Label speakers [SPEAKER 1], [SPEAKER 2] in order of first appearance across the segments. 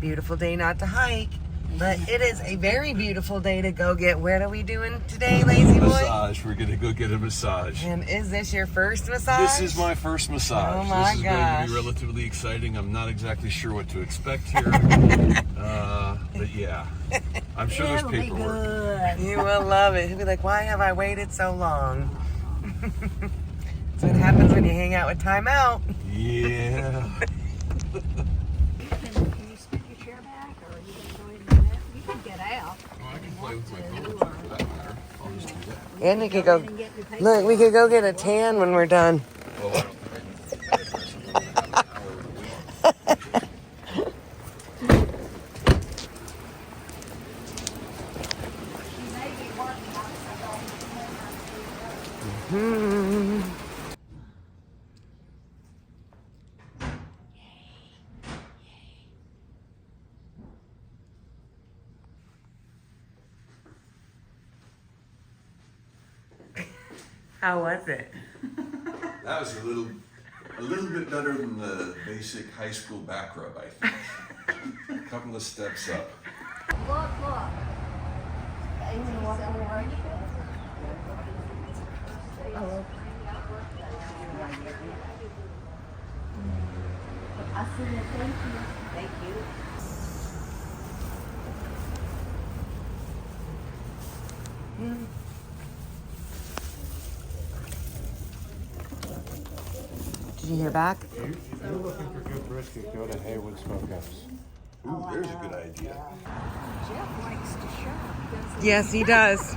[SPEAKER 1] Beautiful day not to hike, but it is a very beautiful day to go get. What are we doing today, lazy boy?
[SPEAKER 2] Massage. We're gonna go get a massage.
[SPEAKER 1] And is this your first massage?
[SPEAKER 2] This is my first massage.
[SPEAKER 1] Oh my
[SPEAKER 2] this is
[SPEAKER 1] gosh.
[SPEAKER 2] going to be relatively exciting. I'm not exactly sure what to expect here, but yeah, I'm sure there's paperwork.
[SPEAKER 1] You will love it. He'll be like, "Why have I waited so long?" That's what happens when you hang out with Time Out.
[SPEAKER 2] Yeah.
[SPEAKER 3] Can you sit your chair back, or are you going to go ahead and you can get out?
[SPEAKER 2] Well, I can play with my phone for that matter. I'll just do that.
[SPEAKER 1] And we could go. Look, we could go get a tan when we're done.
[SPEAKER 2] Well, I don't think I
[SPEAKER 1] Hmm. How was it?
[SPEAKER 2] That was a little bit better than the basic high school back rub, I think. A couple of steps up.
[SPEAKER 3] Look. I see it. Thank you. Thank you.
[SPEAKER 1] Did you hear back?
[SPEAKER 4] If you're looking for good brisket, go to Haywood Smokehouse.
[SPEAKER 2] Ooh, there's a good idea.
[SPEAKER 3] Jeff likes to shop, doesn't he?
[SPEAKER 1] Yes, he does.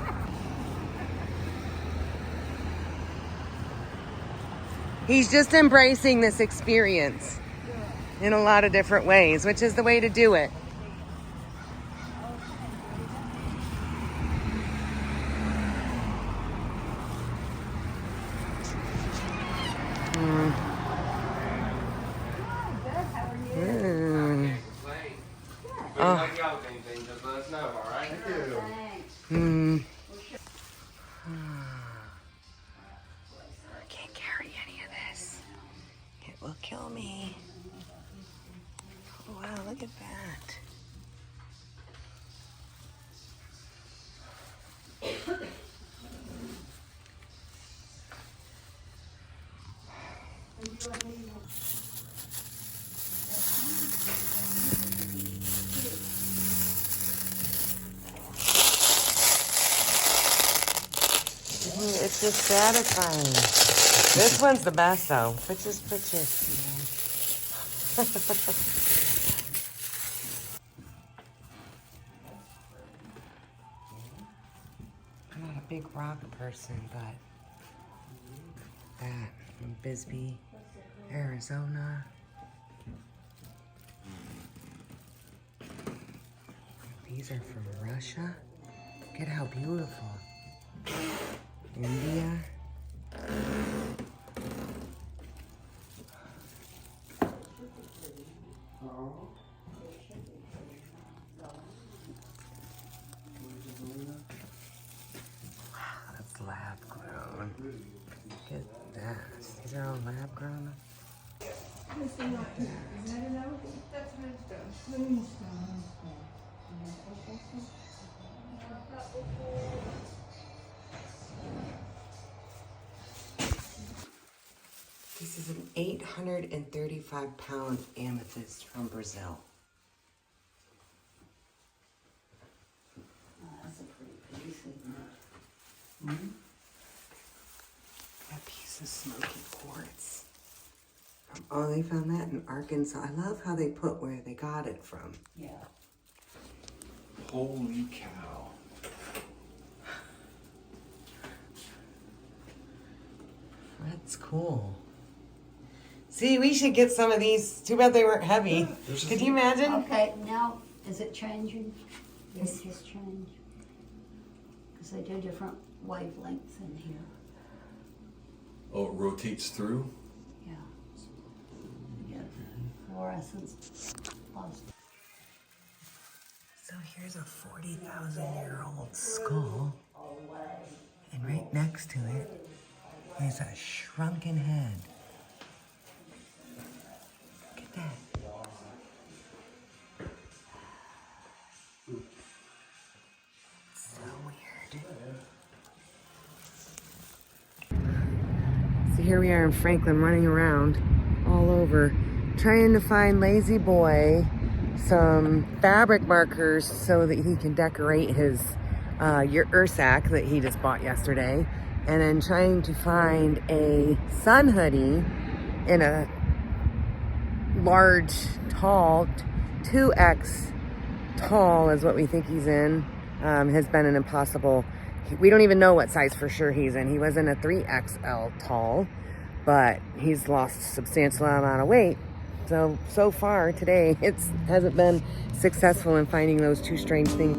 [SPEAKER 1] He's just embracing this experience in a lot of different ways, which is the way to do it. Can't carry any of this. It will kill me. Oh, wow, look at that. It's just satisfying. This one's the best though. Put your. I'm not a big rock person, but that from Bisbee, Arizona. These are from Russia. Look at how beautiful. India. Wow, that's lab grown. Look at that. These are all lab grown. This is an 835-pound amethyst from Brazil.
[SPEAKER 3] Oh, that's a pretty piece, isn't it?
[SPEAKER 1] That piece of smoky quartz. Oh, they found that in Arkansas. I love how they put where they got it from.
[SPEAKER 3] Yeah.
[SPEAKER 2] Holy cow.
[SPEAKER 1] That's cool. See, we should get some of these. Too bad they weren't heavy. Could you imagine?
[SPEAKER 3] Okay, now, is it changing? Did it just change? Because they do different wavelengths in here.
[SPEAKER 2] Oh, it rotates through?
[SPEAKER 3] Yeah. You get fluorescence. Positive.
[SPEAKER 1] So here's a 40,000-year-old skull. And right next to it is a shrunken head. Look at that. here we are in Franklin running around all over trying to find Lazy Boy some fabric markers so that he can decorate his Ursack that he just bought yesterday, and then trying to find a sun hoodie in a large, tall, 2X tall is what we think he's in. Has been an impossible, we don't even know what size for sure he's in. He was in a 3XL tall, but he's lost a substantial amount of weight. So far today, it hasn't been successful in finding those two strange things.